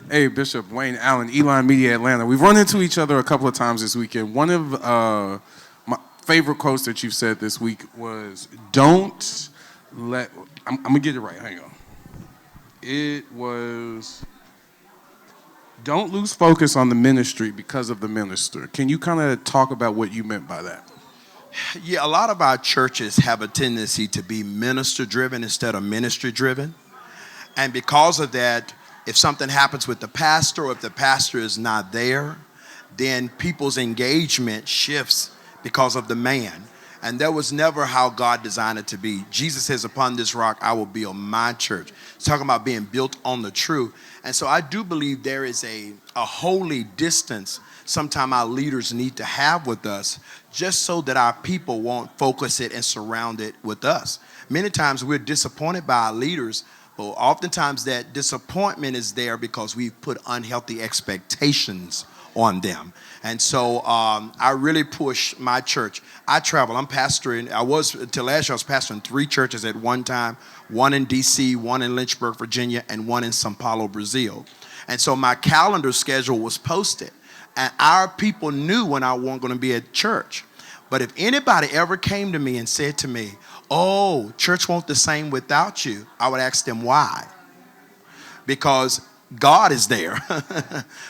Hey, Bishop Wayne Allen, Elon Media Atlanta. We've run into each other a couple of times this weekend. One of my favorite quotes that you've said this week was, "Don't let." I'm gonna get it right. Hang on. It was, "Don't lose focus on the ministry because of the minister." Can you kind of talk about what you meant by that? Yeah, a lot of our churches have a tendency to be minister driven instead of ministry driven. And because of that, if something happens with the pastor or if the pastor is not there, then people's engagement shifts because of the man. And that was never how God designed it to be. Jesus says, "Upon this rock, I will build my church." It's talking about being built on the truth. And so I do believe there is a holy distance sometimes our leaders need to have with us, just so that our people won't focus it and surround it with us. Many times we're disappointed by our leaders, but oftentimes that disappointment is there because we've put unhealthy expectations on them. And so I really push my church. I travel. I'm pastoring. Until last year, I was pastoring 3 churches at one time, one in D.C., one in Lynchburg, Virginia, and one in São Paulo, Brazil. And so my calendar schedule was posted. And our people knew when I wasn't going to be at church. But if anybody ever came to me and said to me, "Oh, church won't the same without you," I would ask them why. Because God is there,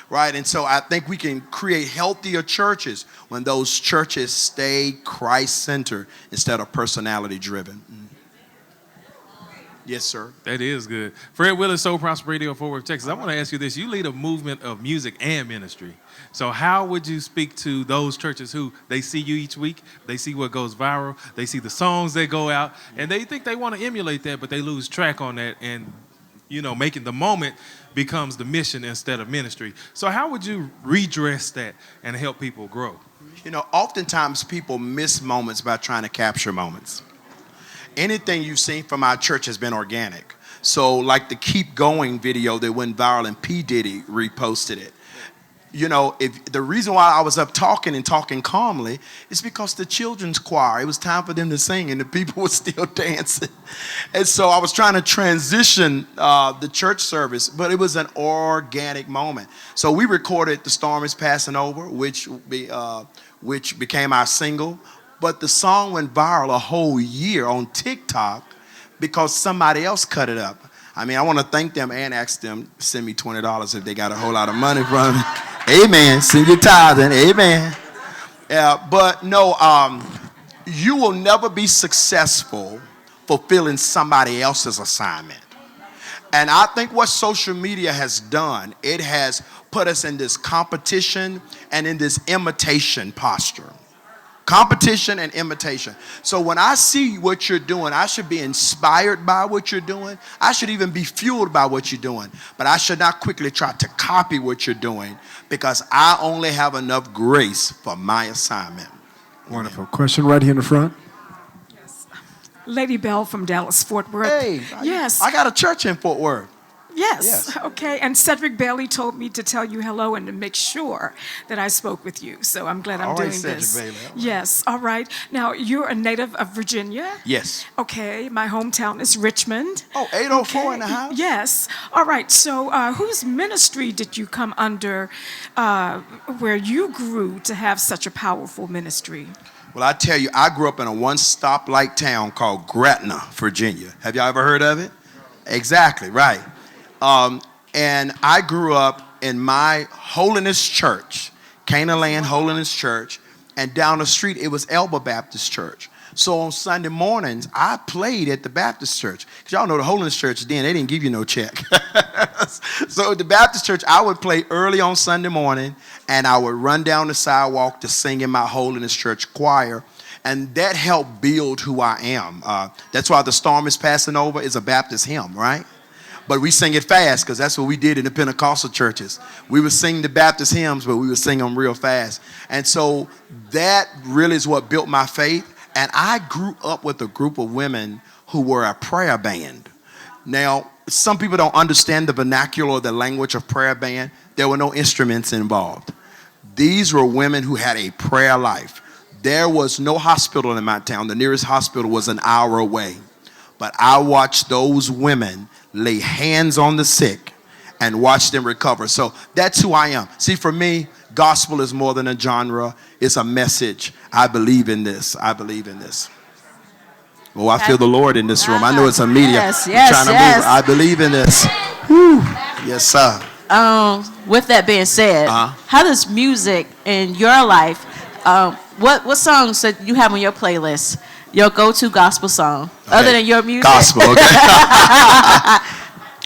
right? And so I think we can create healthier churches when those churches stay Christ-centered instead of personality-driven. Yes, sir. That is good. Fred Willis, Soul Prosper Radio, Fort Worth, Texas. I want to ask you this. You lead a movement of music and ministry. So how would you speak to those churches who they see you each week, they see what goes viral, they see the songs that go out, and they think they want to emulate that, but they lose track on that, and, making the moment becomes the mission instead of ministry. So how would you redress that and help people grow? Oftentimes people miss moments by trying to capture moments. Anything you've seen from our church has been organic. So like the Keep Going video that went viral and P. Diddy reposted it. If the reason why I was up talking calmly is because the children's choir, it was time for them to sing and the people were still dancing. And so I was trying to transition the church service, but it was an organic moment. So we recorded "The Storm Is Passing Over," which became our single. But the song went viral a whole year on TikTok because somebody else cut it up. I want to thank them and ask them to send me $20 if they got a whole lot of money from me. Amen. Send your tithing. Amen. But no, you will never be successful fulfilling somebody else's assignment. And I think what social media has done, it has put us in this competition and in this imitation posture. Competition and imitation. So when I see what you're doing, I should be inspired by what you're doing. I should even be fueled by what you're doing. But I should not quickly try to copy what you're doing because I only have enough grace for my assignment. Wonderful. Question right here in the front. Yes. Lady Bell from Dallas, Fort Worth. Hey, yes. I got a church in Fort Worth. Yes. Okay. And Cedric Bailey told me to tell you hello and to make sure that I spoke with you. So I'm glad I'm doing this. Cedric Bailey. Yes. All right. Now, you're a native of Virginia? Yes. Okay. My hometown is Richmond. Oh, 804 in the house? Yes. All right. So whose ministry did you come under where you grew to have such a powerful ministry? Well, I tell you, I grew up in a one-stoplight town called Gretna, Virginia. Have y'all ever heard of it? Exactly, right. And I grew up in my Holiness Church, Canaan Land Holiness Church, and down the street it was Elba Baptist Church. So on Sunday mornings, I played at the Baptist Church. Because y'all know the Holiness Church then, they didn't give you no check. So at the Baptist Church, I would play early on Sunday morning, and I would run down the sidewalk to sing in my Holiness Church choir. And that helped build who I am. That's why "The Storm Is Passing Over" is a Baptist hymn, right? But we sing it fast because that's what we did in the Pentecostal churches. We would sing the Baptist hymns, but we would sing them real fast. And so that really is what built my faith. And I grew up with a group of women who were a prayer band. Now, some people don't understand the vernacular or the language of prayer band. There were no instruments involved. These were women who had a prayer life. There was no hospital in my town. The nearest hospital was an hour away. But I watched those women lay hands on the sick and watch them recover. So that's who I am. See, for me, gospel is more than a genre. It's a message. I believe in this. I believe in this. Oh, I feel the Lord in this room. I know it's a media. Yes, I'm yes, trying to yes. move. I believe in this. Whew. Yes, sir. With that being said, how does music in your life, what songs that you have on your playlist, your go-to gospel song, other than your music? Gospel, okay.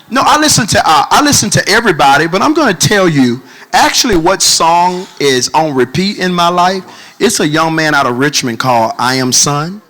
No, I listen to everybody, but I'm going to tell you actually what song is on repeat in my life. It's a young man out of Richmond called I Am Son.